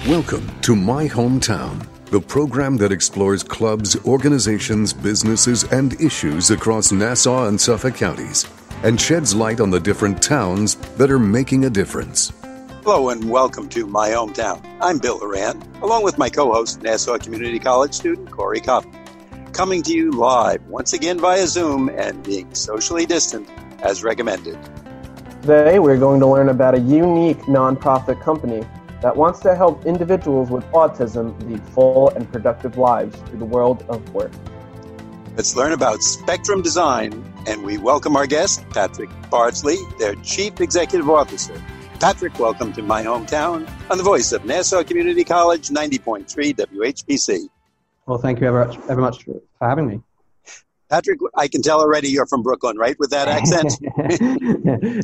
Welcome to My Hometown, the program that explores clubs, organizations, businesses, and issues across Nassau and Suffolk counties and sheds light on the different towns that are making a difference. Hello and welcome to My Hometown. I'm Bill Horan, along with my co-host, Nassau Community College student Corey Kaufman, coming to you live once again via Zoom and being socially distant as recommended. Today we're going to learn about a unique nonprofit company that wants to help individuals with autism lead full and productive lives through the world of work. Let's learn about Spectrum Design, and we welcome our guest, Patrick Bardsley, their Chief Executive Officer. Patrick, welcome to My Hometown on the voice of Nassau Community College, 90.3 WHPC. Well, thank you very much for having me. Patrick, I can tell already you're from Brooklyn, right, with that accent?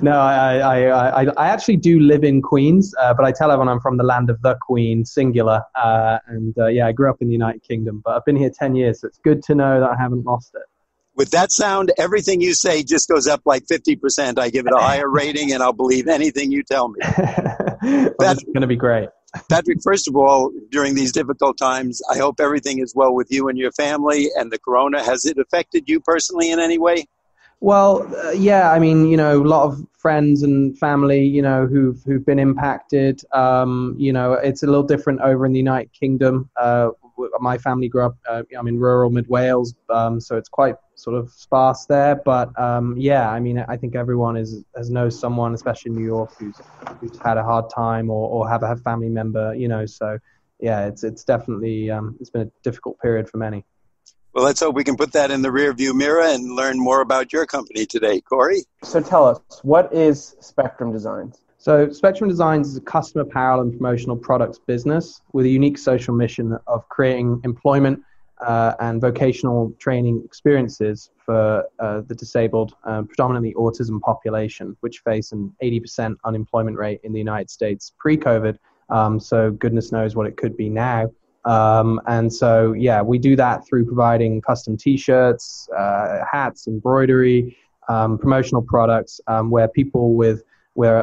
No, I actually do live in Queens, but I tell everyone I'm from the land of the Queen, singular. I grew up in the United Kingdom, but I've been here 10 years, so it's good to know that I haven't lost it. With that sound, everything you say just goes up like 50%. I give it a higher rating, and I'll believe anything you tell me. That's going to be great. Patrick, first of all, during these difficult times, I hope everything is well with you and your family and the corona. Has it affected you personally in any way? Well, I mean, a lot of friends and family, who've been impacted. It's a little different over in the United Kingdom. My family grew up, I'm in rural mid Wales, so it's quite sort of sparse there. But I think everyone has knows someone, especially in New York, who's had a hard time or have a family member, So it's definitely it's been a difficult period for many. Well, let's hope we can put that in the rearview mirror and learn more about your company today, Corey. So tell us, what is Spectrum Designs? So Spectrum Designs is a custom apparel and promotional products business with a unique social mission of creating employment and vocational training experiences for the disabled, predominantly autism population, which face an 80% unemployment rate in the United States pre-COVID. So goodness knows what it could be now. We do that through providing custom T-shirts, hats, embroidery, promotional products, where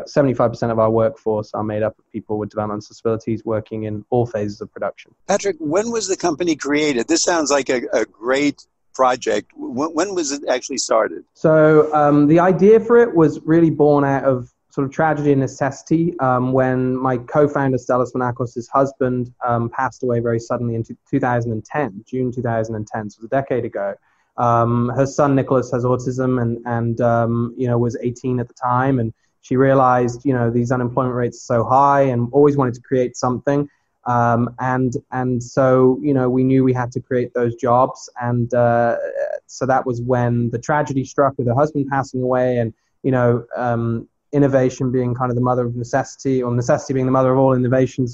75% of our workforce are made up of people with developmental disabilities working in all phases of production. Patrick, when was the company created? This sounds like a great project. When was it actually started? So the idea for it was really born out of sort of tragedy and necessity when my co-founder, Stellis Manakos' husband, passed away very suddenly in 2010, June 2010, so it was a decade ago. Her son, Nicholas, has autism and was 18 at the time, and she realized, these unemployment rates are so high and always wanted to create something. So we knew we had to create those jobs. And so that was when the tragedy struck with her husband passing away and, innovation being kind of the mother of necessity, or necessity being the mother of all innovation,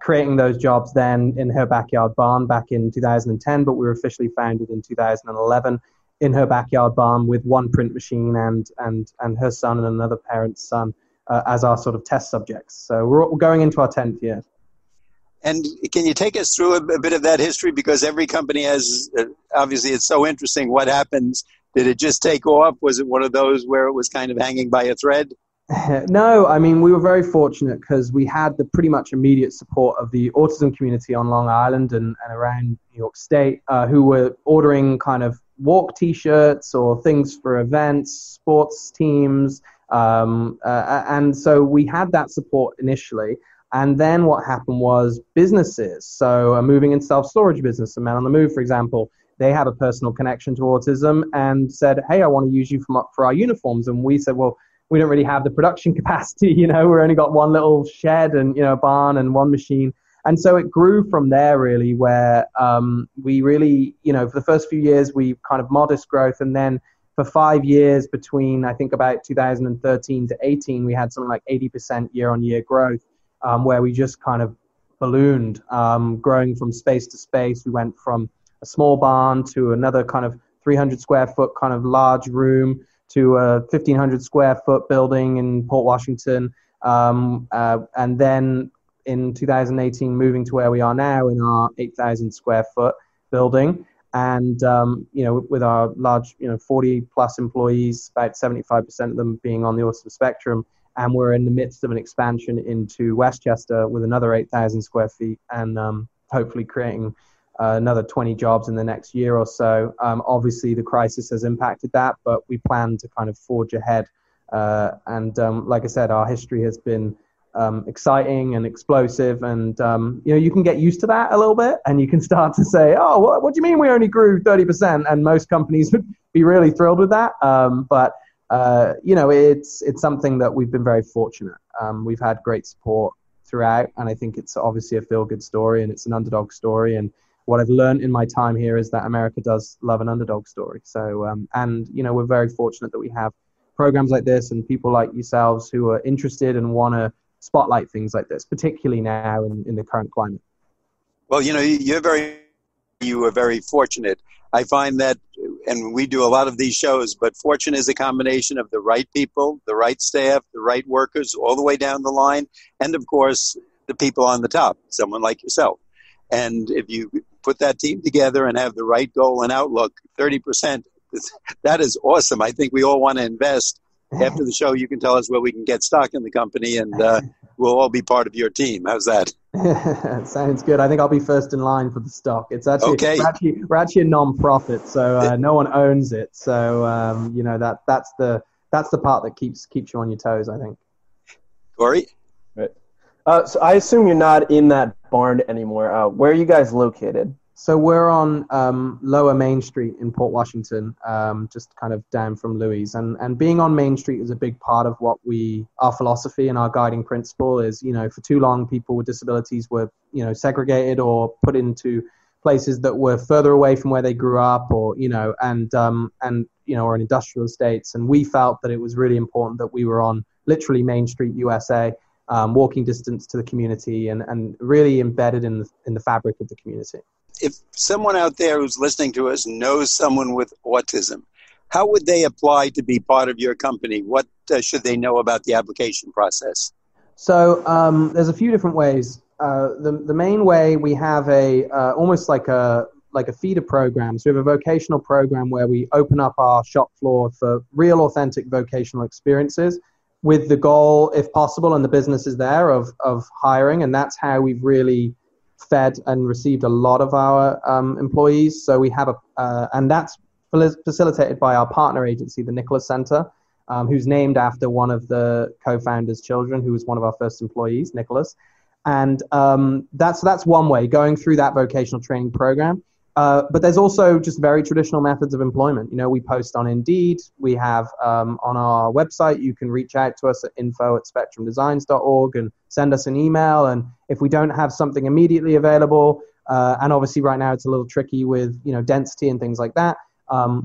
creating those jobs then in her backyard barn back in 2010, but we were officially founded in 2011. In her backyard barn with one print machine and her son and another parent's son as our sort of test subjects. So we're going into our 10th year. And can you take us through a bit of that history? Because every company has, obviously it's so interesting. What happens? Did it just take off? Was it one of those where it was kind of hanging by a thread? No, I mean, we were very fortunate because we had the pretty much immediate support of the autism community on Long Island and around New York State who were ordering kind of walk T-shirts or things for events, sports teams. And so we had that support initially. And then what happened was businesses, so moving in self-storage business, a Man on the Move, for example, they had a personal connection to autism and said, hey, I want to use you for our uniforms. And we said, well, we don't really have the production capacity, we've only got one little shed and, barn and one machine. And so it grew from there really where we really, for the first few years, we kind of modest growth. And then for 5 years between, I think about 2013 to 18, we had something like 80% year-on-year growth where we just kind of ballooned, growing from space to space. We went from a small barn to another kind of 300 square foot kind of large room to a 1,500 square foot building in Port Washington. And then in 2018, moving to where we are now in our 8,000 square foot building. And, with our large, 40 plus employees, about 75% of them being on the autism spectrum. and we're in the midst of an expansion into Westchester with another 8,000 square feet, and hopefully creating another 20 jobs in the next year or so. Obviously, the crisis has impacted that, but we plan to kind of forge ahead. Like I said, our history has been exciting and explosive, and you can get used to that a little bit, and you can start to say, oh, what do you mean we only grew 30%? And most companies would be really thrilled with that. But it's something that we've been very fortunate. We've had great support throughout, and I think it's obviously a feel-good story, and it's an underdog story. And what I've learned in my time here is that America does love an underdog story. So, we're very fortunate that we have programs like this and people like yourselves who are interested and want to spotlight things like this, particularly now in the current climate. Well, you are very fortunate. I find that, and we do a lot of these shows, but fortune is a combination of the right people, the right staff, the right workers, all the way down the line, and of course, the people on the top, someone like yourself. And if you put that team together and have the right goal and outlook, 30%, that is awesome. I think we all want to invest. After the show, you can tell us where we can get stock in the company, and we'll all be part of your team. How's that? Sounds good. I think I'll be first in line for the stock. It's actually okay. We're actually a non-profit, so no one owns it. So that's the part that keeps you on your toes, I think. Corey? Right. So I assume you're not in that barn anymore. Where are you guys located? So we're on Lower Main Street in Port Washington, just kind of down from Louis. And being on Main Street is a big part of what our philosophy and our guiding principle is. For too long, people with disabilities were, segregated or put into places that were further away from where they grew up, or or in industrial estates. And we felt that it was really important that we were on literally Main Street, USA, walking distance to the community, and really embedded in the fabric of the community. If someone out there who's listening to us knows someone with autism, how would they apply to be part of your company? What should they know about the application process? So there's a few different ways. The main way, we have almost like a feeder program. So we have a vocational program where we open up our shop floor for real, authentic vocational experiences, with the goal, if possible, and the business is there, of hiring. And that's how we've really fed and received a lot of our employees. So we have and that's facilitated by our partner agency, the Nicholas Center, who's named after one of the co-founders' children, who was one of our first employees, Nicholas. And that's one way, going through that vocational training program. But there's also just very traditional methods of employment. We post on Indeed. We have on our website, you can reach out to us at info@spectrumdesigns.org and send us an email. And if we don't have something immediately available, and obviously right now it's a little tricky with density and things like that,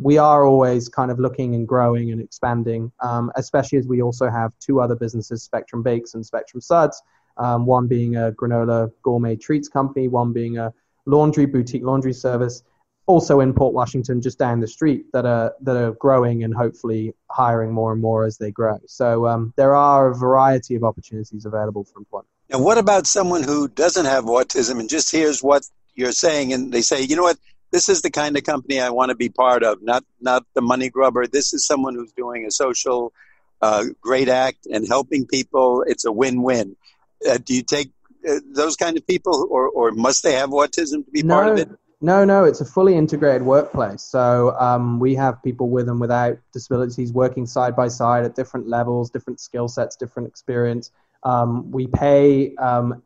we are always kind of looking and growing and expanding, especially as we also have two other businesses, Spectrum Bakes and Spectrum Suds, one being a granola gourmet treats company, one being a boutique laundry service, also in Port Washington, just down the street, that are growing and hopefully hiring more and more as they grow. So there are a variety of opportunities available for employment. Now, what about someone who doesn't have autism and just hears what you're saying, and they say, you know what, this is the kind of company I want to be part of, not the money grubber. This is someone who's doing a social great act and helping people. It's a win-win. Do you take those kind of people, or must they have autism to be part of it? No, it's a fully integrated workplace. So we have people with and without disabilities working side by side at different levels, different skill sets, different experience. We pay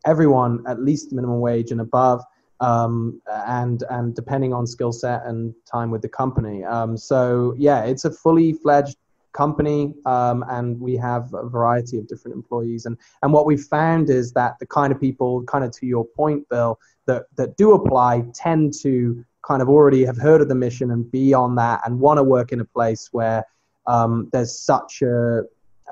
everyone at least minimum wage and above, and depending on skill set and time with the company. So yeah, it's a fully fledged company, and we have a variety of different employees. And what we've found is that the kind of people, kind of to your point, Bill, that do apply tend to kind of already have heard of the mission and be on that and want to work in a place where there's such a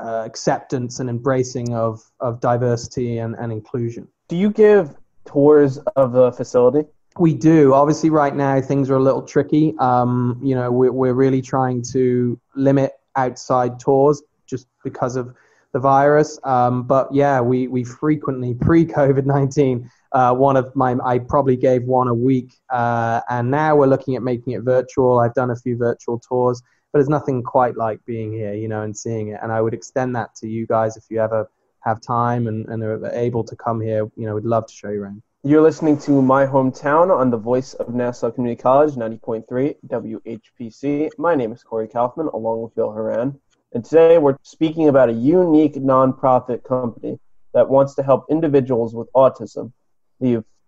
acceptance and embracing of diversity and inclusion. Do you give tours of the facility? We do. Obviously, right now, things are a little tricky. We're really trying to limit outside tours just because of the virus. But yeah, we frequently, pre-COVID-19, I probably gave one a week. And now we're looking at making it virtual. I've done a few virtual tours. but it's nothing quite like being here, and seeing it. And I would extend that to you guys if you ever have time and are able to come here. We'd love to show you around. You're listening to My Hometown on the voice of Nassau Community College, 90.3 WHPC. My name is Corey Kaufman, along with Horan. And today we're speaking about a unique nonprofit company that wants to help individuals with autism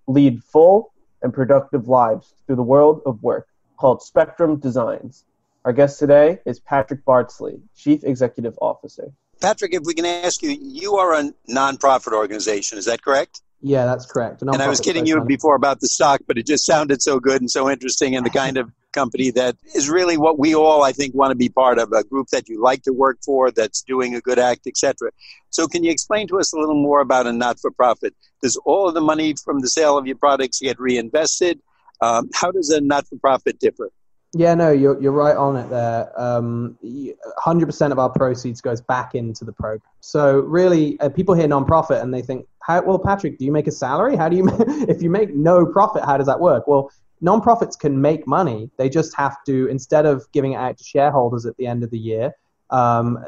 lead full and productive lives through the world of work, called Spectrum Designs. Our guest today is Patrick Bardsley, Chief Executive Officer. Patrick, if we can ask you, you are a nonprofit organization, is that correct? Yeah, that's correct. And I was kidding you before about the stock, but it just sounded so good and so interesting, and the kind of company that is really what we all, I think, want to be part of, a group that you like to work for, that's doing a good act, etc. So can you explain to us a little more about a not-for-profit? Does all of the money from the sale of your products get reinvested? How does a not-for-profit differ? Yeah, no, you're right on it there. 100% of our proceeds goes back into the program. So really, people hear nonprofit and they think, well, Patrick, do you make a salary? How do you, if you make no profit, how does that work? Well, nonprofits can make money. They just have to, instead of giving it out to shareholders at the end of the year,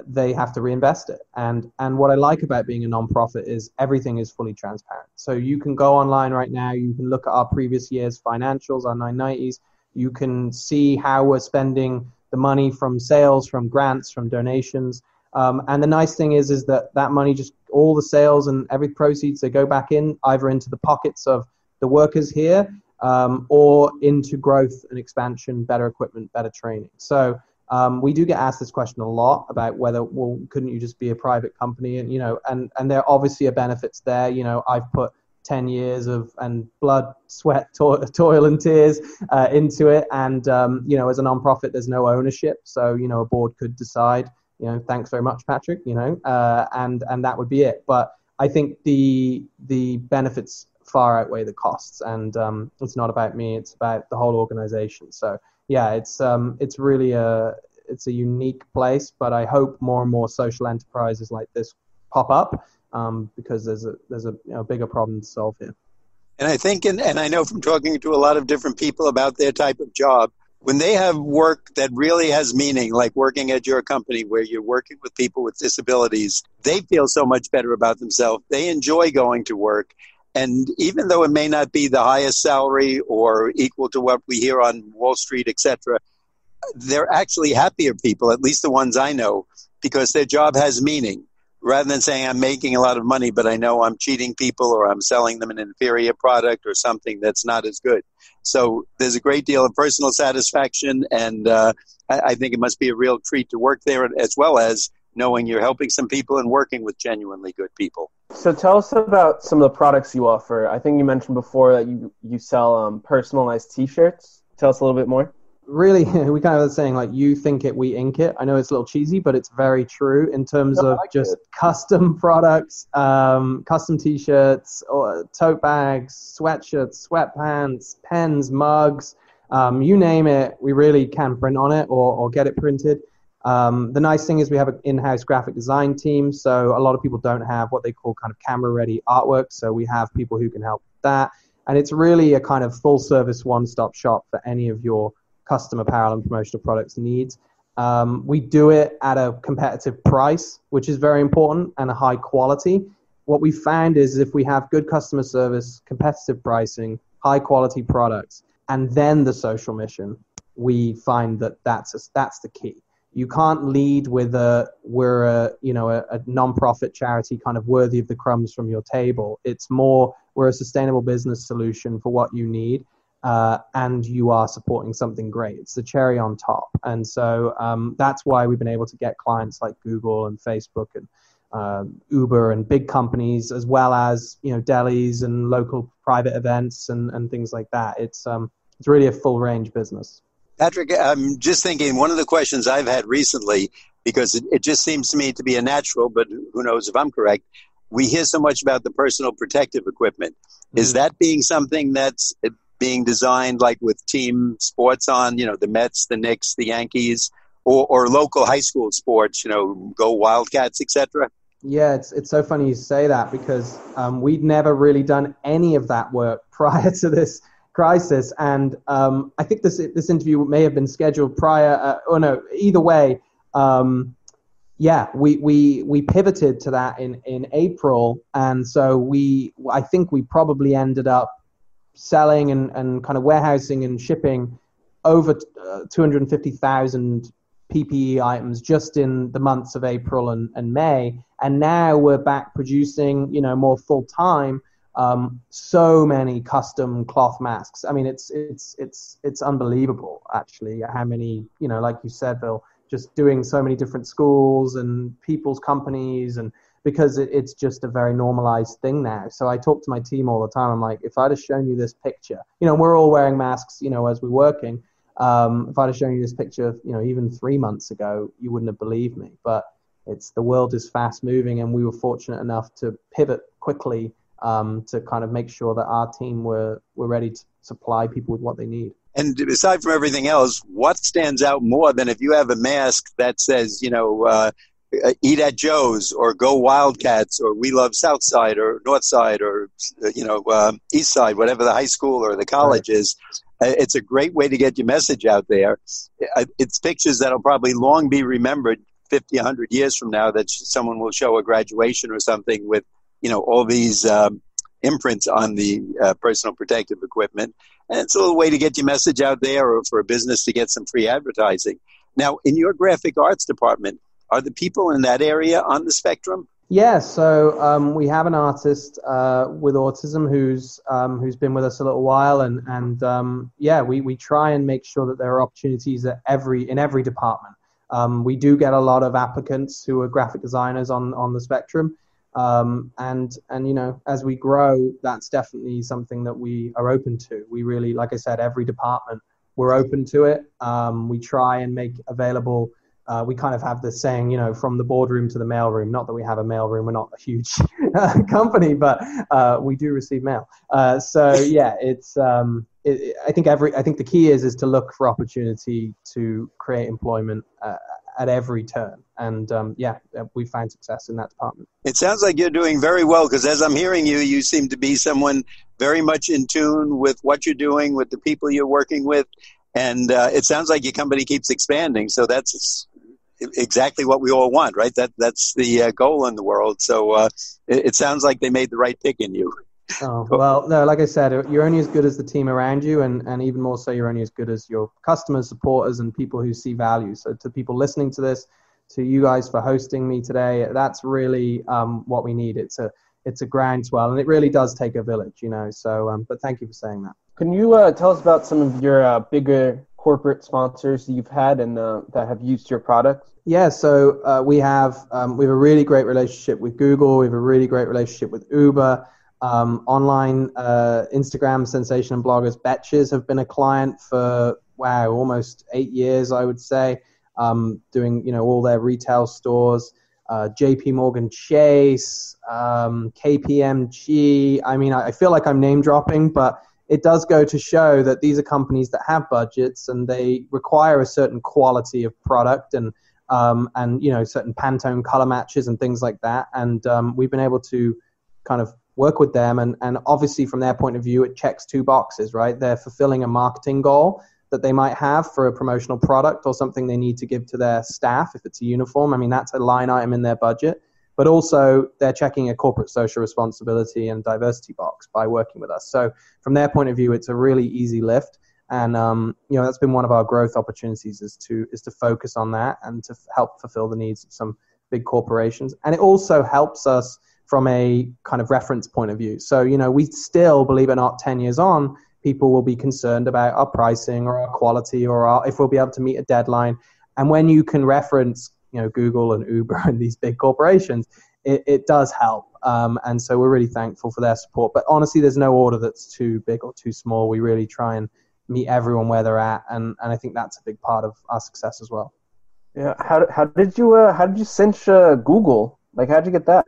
they have to reinvest it. And what I like about being a nonprofit is everything is fully transparent. So you can go online right now. You can look at our previous year's financials, our 990s. You can see how we're spending the money from sales, from grants, from donations. And the nice thing is that money, just all the sales and every proceeds, they go back in, either into the pockets of the workers here or into growth and expansion, better equipment, better training. So we do get asked this question a lot about whether, well, couldn't you just be a private company? And, and there obviously are benefits there. I've put 10 years and blood, sweat, toil and tears into it. And, as a nonprofit, there's no ownership. So, a board could decide, thanks very much, Patrick, and that would be it. But I think the benefits far outweigh the costs. And it's not about me, it's about the whole organization. So, yeah, it's really it's a unique place, but I hope more and more social enterprises like this pop up. Because there's a bigger problem to solve here. And I think, and I know from talking to a lot of different people about their type of job, when they have work that really has meaning, like working at your company where you're working with people with disabilities, they feel so much better about themselves. They enjoy going to work. And even though it may not be the highest salary or equal to what we hear on Wall Street, etc., they're actually happier people, at least the ones I know, because their job has meaning. Rather than saying I'm making a lot of money, but I know I'm cheating people or I'm selling them an inferior product or something that's not as good. So there's a great deal of personal satisfaction, and I think it must be a real treat to work there, as well as knowing you're helping some people and working with genuinely good people. So tell us about some of the products you offer. I think you mentioned before that you sell personalized T-shirts. Tell us a little bit more. Really, we kind of saying like, you think it, we ink it. I know it's a little cheesy, but it's very true in terms of just custom products, custom T-shirts, or tote bags, sweatshirts, sweatpants, pens, mugs, you name it. We really can print on it or get it printed. The nice thing is we have an in-house graphic design team, so a lot of people don't have what they call kind of camera-ready artwork, so we have people who can help with that. And it's really a kind of full-service one-stop shop for any of your custom apparel and promotional products needs. We do it at a competitive price, which is very important, and a high quality. What we found is if we have good customer service, competitive pricing, high quality products, and then the social mission, we find that that's the key. You can't lead with we're a non-profit charity kind of worthy of the crumbs from your table. It's more, we're a sustainable business solution for what you need. And you are supporting something great. It's the cherry on top. And so that's why we've been able to get clients like Google and Facebook and Uber and big companies, as well as, delis and local private events and things like that. It's really a full range business. Patrick, I'm just thinking, one of the questions I've had recently, because it just seems to me to be a natural, but who knows if I'm correct, we hear so much about the personal protective equipment. Mm-hmm. Is that being something that's being designed like with team sports on, the Mets, the Knicks, the Yankees, or local high school sports, go Wildcats, etc.? Yeah, it's so funny you say that, because we'd never really done any of that work prior to this crisis. And I think this interview may have been scheduled prior, either way. We pivoted to that in April. And so I think we probably ended up selling and kind of warehousing and shipping over 250,000 PPE items just in the months of April and May. And now we're back producing, more full time. So many custom cloth masks. I mean, it's unbelievable actually how many, like you said, Bill, just doing so many different schools and people's companies, and because it's just a very normalized thing now. So I talk to my team all the time. I'm like, if I'd have shown you this picture, we're all wearing masks, as we're working. If I'd have shown you this picture, even 3 months ago, you wouldn't have believed me. But the world is fast moving, and we were fortunate enough to pivot quickly to kind of make sure that our team were ready to supply people with what they need. And aside from everything else, what stands out more than if you have a mask that says, eat at Joe's, or go Wildcats, or we love Southside or Northside, or, East Side, whatever the high school or the college is. It's a great way to get your message out there. It's pictures that'll probably long be remembered 50, 100 years from now, that someone will show a graduation or something with, all these imprints on the personal protective equipment. And it's a little way to get your message out there, or for a business to get some free advertising. Now, in your graphic arts department, are the people in that area on the spectrum? Yeah, so we have an artist with autism who's been with us a little while, and we try and make sure that there are opportunities in every department. We do get a lot of applicants who are graphic designers on the spectrum, and as we grow, that's definitely something that we are open to. We really, like I said, every department, we're open to it. We try and make available. We kind of have this saying, from the boardroom to the mailroom. Not that we have a mailroom, we're not a huge company, but we do receive mail. I think the key is to look for opportunity to create employment at every turn. And we find success in that department. It sounds like you're doing very well, because as I'm hearing you, you seem to be someone very much in tune with what you're doing, with the people you're working with. And it sounds like your company keeps expanding. So that's exactly what we all want, right? That's the goal in the world. So it sounds like they made the right pick in you. Oh, well, no, like I said, you're only as good as the team around you, and even more so, you're only as good as your customers, supporters, and people who see value. So to people listening to this, to you guys for hosting me today, that's really what we need. It's a groundswell, and it really does take a village, So, but thank you for saying that. Can you tell us about some of your bigger corporate sponsors that you've had and that have used your products? Yeah, so we have a really great relationship with Google. We have a really great relationship with Uber. Online Instagram sensation and bloggers Betches have been a client for almost 8 years, I would say, doing all their retail stores. JP Morgan Chase, KPMG. I mean, I feel like I'm name dropping, but it does go to show that these are companies that have budgets, and they require a certain quality of product and certain Pantone color matches and things like that. And we've been able to kind of work with them, and obviously from their point of view, it checks two boxes, right? They're fulfilling a marketing goal that they might have for a promotional product or something they need to give to their staff. If it's a uniform, I mean, that's a line item in their budget, but also they're checking a corporate social responsibility and diversity box by working with us. So from their point of view, it's a really easy lift. And, that's been one of our growth opportunities is to focus on that and to help fulfill the needs of some big corporations. And it also helps us from a kind of reference point of view. So, we still, believe it or not, 10 years on, people will be concerned about our pricing or our quality or if we'll be able to meet a deadline. And when you can reference, Google and Uber and these big corporations, it does help. And so we're really thankful for their support. But honestly, there's no order that's too big or too small. We really try and meet everyone where they're at. And I think that's a big part of our success as well. Yeah. How did you cinch Google? Like, how'd you get that?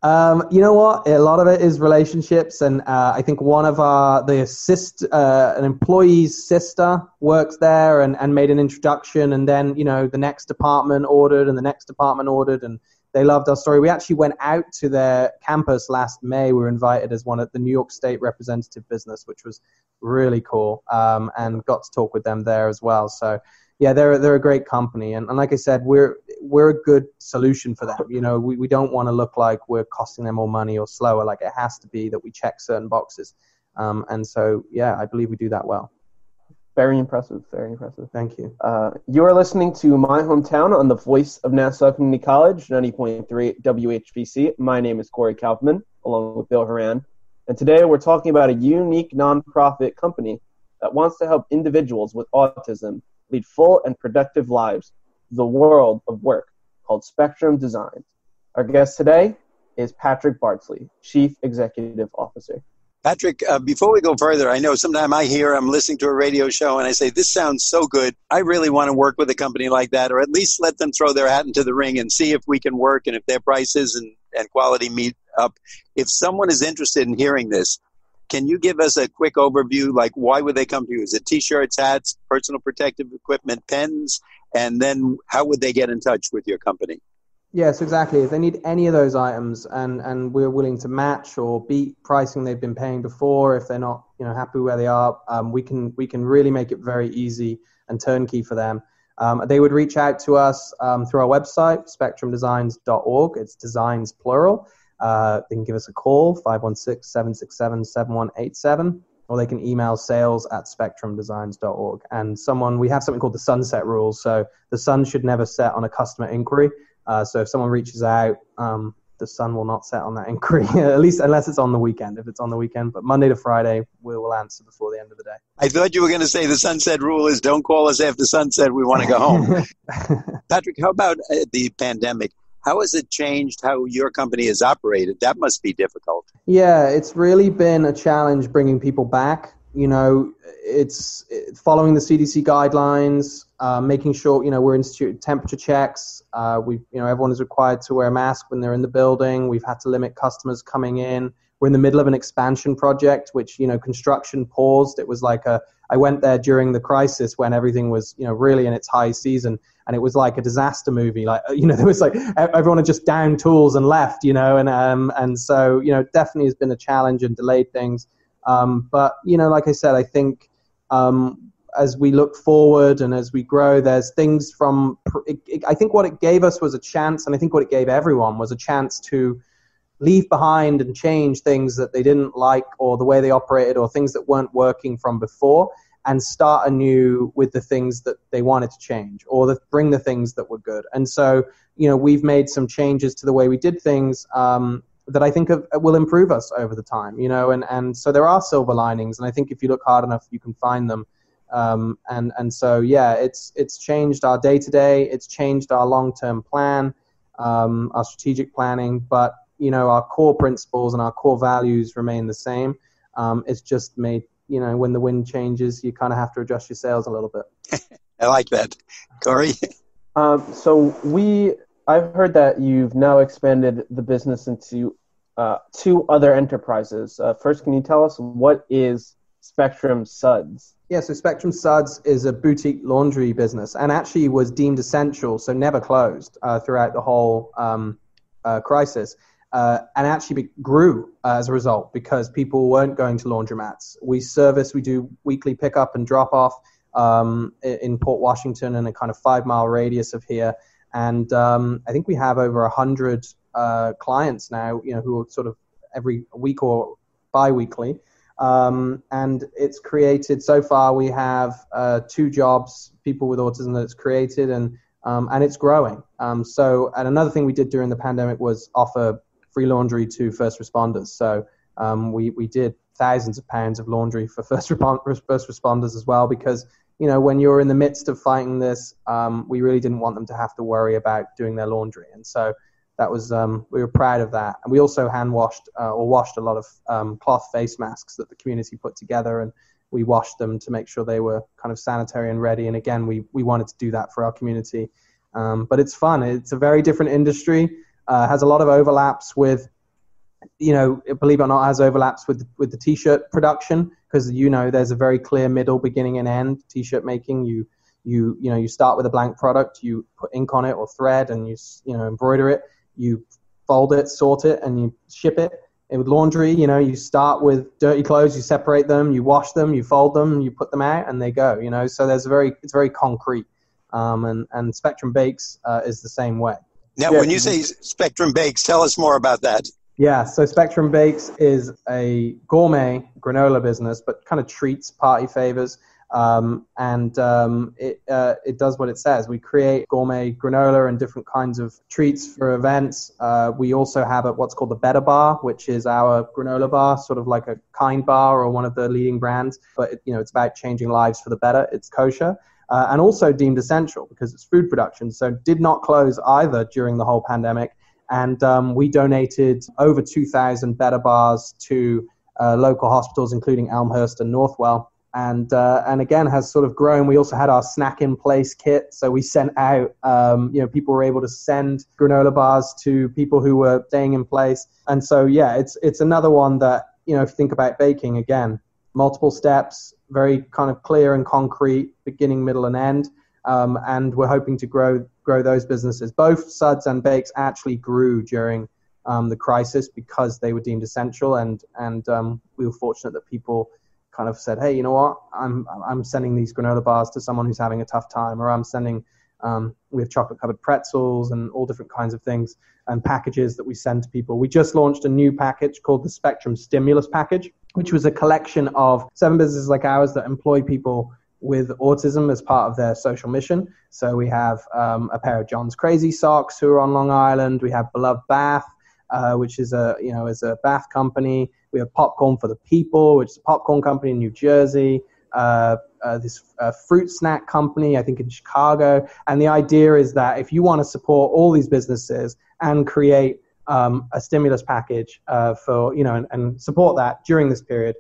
You know what? A lot of it is relationships, and I think one of an employee's sister works there and made an introduction, and then the next department ordered, and the next department ordered, and They loved our story. We actually went out to their campus last May. We were invited as one of the New York State representative business, which was really cool, and got to talk with them there as well. So, yeah, they're a great company, and like I said, we're a good solution for them. You know, we don't want to look like we're costing them more money or slower. Like, it has to be that we check certain boxes, and so yeah, I believe we do that well. Very impressive. Very impressive. Thank you. You are listening to My Hometown on the Voice of Nassau Community College, 90.3 WHPC. My name is Corey Kaufman, along with Bill Horan. And today we're talking about a unique nonprofit company that wants to help individuals with autism lead full and productive lives in the world of work, called Spectrum Designs. Our guest today is Patrick Bardsley, Chief Executive Officer. Patrick, before we go further, I know sometimes I'm listening to a radio show and I say, this sounds so good. I really want to work with a company like that, or at least let them throw their hat into the ring and see if we can work and if their prices and quality meet up. If someone is interested in hearing this, can you give us a quick overview? Like, why would they come to you? Is it T-shirts, hats, personal protective equipment, pens? And then how would they get in touch with your company? Yes, exactly. If they need any of those items and we're willing to match or beat pricing they've been paying before, if they're not happy where they are, we can really make it very easy and turnkey for them. They would reach out to us through our website, spectrumdesigns.org. It's designs plural. They can give us a call, 516-767-7187, or they can email sales@spectrumdesigns.org. And we have something called the sunset rule. So the sun should never set on a customer inquiry. So if someone reaches out, the sun will not set on that inquiry, at least unless it's on the weekend. If it's on the weekend, but Monday to Friday, we will answer before the end of the day. I thought you were going to say the sunset rule is don't call us after sunset. We want to go home. Patrick, how about the pandemic? How has it changed how your company has operated? That must be difficult. Yeah, it's really been a challenge bringing people back. It's following the CDC guidelines, making sure, we're instituting temperature checks. Everyone is required to wear a mask when they're in the building. We've had to limit customers coming in. We're in the middle of an expansion project, which, construction paused. It was like I went there during the crisis when everything was, really in its high season. And it was like a disaster movie. Like, there was like everyone had just downed tools and left, and so, definitely has been a challenge and delayed things. But, like I said, I think as we look forward and as we grow, there's things I think what it gave us was a chance, and I think what it gave everyone was a chance to leave behind and change things that they didn't like or the way they operated or things that weren't working from before, and start anew with the things that they wanted to change or bring the things that were good. And so, we've made some changes to the way we did things that I think will improve us over the time, and so there are silver linings, and I think if you look hard enough, you can find them. And so, yeah, it's changed our day-to-day, it's changed our long-term plan, our strategic planning, but, our core principles and our core values remain the same. It's just made, when the wind changes, you kind of have to adjust your sails a little bit. I like that. Corey? I've heard that you've now expanded the business into 2 other enterprises. First, can you tell us what is Spectrum Suds? Yeah, so Spectrum Suds is a boutique laundry business and actually was deemed essential, so never closed throughout the whole crisis, and actually grew as a result because people weren't going to laundromats. We do weekly pickup and drop off in Port Washington in a kind of 5-mile radius of here. And I think we have over 100 clients now, who are sort of every week or bi-weekly. And it's created, so far we have 2 jobs, people with autism that it's created, and it's growing. And another thing we did during the pandemic was offer free laundry to first responders. So we did thousands of pounds of laundry for first responders as well, because when you're in the midst of fighting this, we really didn't want them to have to worry about doing their laundry. And so that was, we were proud of that. And we also washed a lot of cloth face masks that the community put together, and we washed them to make sure they were kind of sanitary and ready. And again, we wanted to do that for our community. But it's fun. It's a very different industry, has a lot of overlaps with, believe it or not, has overlaps with the t-shirt production, because there's a very clear middle, beginning and end. T-shirt making, you start with a blank product, you put ink on it or thread, and you embroider it. you fold it, sort it, and you ship it. And with laundry, you start with dirty clothes, you separate them, you wash them, you fold them, you put them out, and they go. So it's very concrete. And Spectrum Bakes is the same way. Now, when you say Spectrum Bakes, tell us more about that. Yeah, so Spectrum Bakes is a gourmet granola business, but kind of treats, party favors. It does what it says. We create gourmet granola and different kinds of treats for events. We also have what's called the Better Bar, which is our granola bar, sort of like a Kind Bar or one of the leading brands. But it's about changing lives for the better. It's kosher and also deemed essential because it's food production. So did not close either during the whole pandemic. And we donated over 2,000 Better Bars to local hospitals, including Elmhurst and Northwell. And again, has sort of grown. We also had our snack in place kit. So we sent out, people were able to send granola bars to people who were staying in place. And so, yeah, it's another one that, if you think about baking, again, multiple steps, very kind of clear and concrete, beginning, middle, and end. And we're hoping to grow those businesses. Both suds and bakes actually grew during the crisis because they were deemed essential. And we were fortunate that people kind of said, hey, you know what? I'm sending these granola bars to someone who's having a tough time, or I'm sending, we have chocolate covered pretzels and all different kinds of things and packages that we send to people. We just launched a new package called the Spectrum Stimulus Package, which was a collection of 7 businesses like ours that employ people with autism as part of their social mission. So we have a pair of John's Crazy Socks who are on Long Island. We have Beloved Bath, which is a bath company. We have Popcorn for the People, which is a popcorn company in New Jersey. This fruit snack company, I think in Chicago. And the idea is that if you want to support all these businesses and create a stimulus package for, and support that during this period,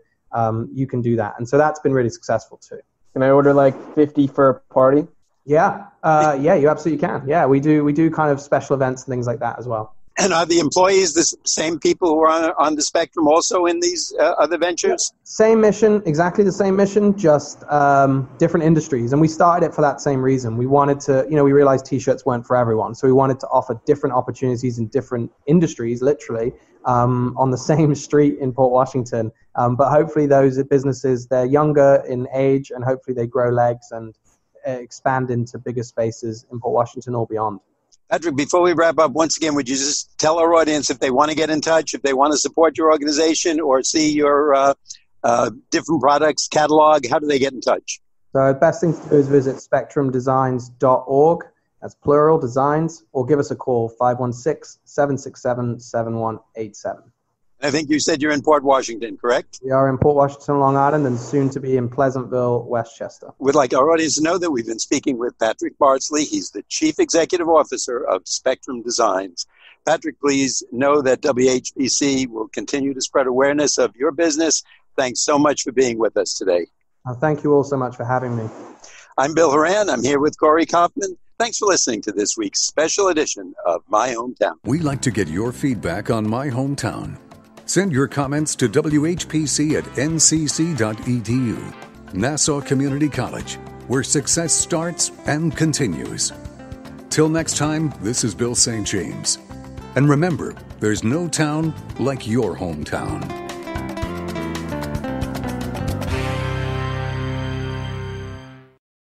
you can do that. And so that's been really successful too. Can I order like 50 for a party? Yeah, you absolutely can. Yeah, we do kind of special events and things like that as well. And are the employees the same people who are on the spectrum also in these other ventures? Same mission, exactly the same mission, just different industries. And we started it for that same reason. We wanted to, we realized T-shirts weren't for everyone. So we wanted to offer different opportunities in different industries, literally, on the same street in Port Washington. But hopefully those businesses, they're younger in age, and hopefully they grow legs and expand into bigger spaces in Port Washington or beyond. Patrick, before we wrap up, once again, would you just tell our audience if they want to get in touch, if they want to support your organization or see your different products catalog, how do they get in touch? So the best thing to do is visit spectrumdesigns.org, that's plural, designs, or give us a call, 516-767-7187. I think you said you're in Port Washington, correct? We are in Port Washington, Long Island, and soon to be in Pleasantville, Westchester. We'd like our audience to know that we've been speaking with Patrick Bardsley. He's the Chief Executive Officer of Spectrum Designs. Patrick, please know that WHPC will continue to spread awareness of your business. Thanks so much for being with us today. Thank you all so much for having me. I'm Bill Horan. I'm here with Corey Kaufman. Thanks for listening to this week's special edition of My Hometown. We like to get your feedback on My Hometown. Send your comments to whpc@ncc.edu. Nassau Community College, where success starts and continues. Till next time, this is Bill St. James. And remember, there's no town like your hometown.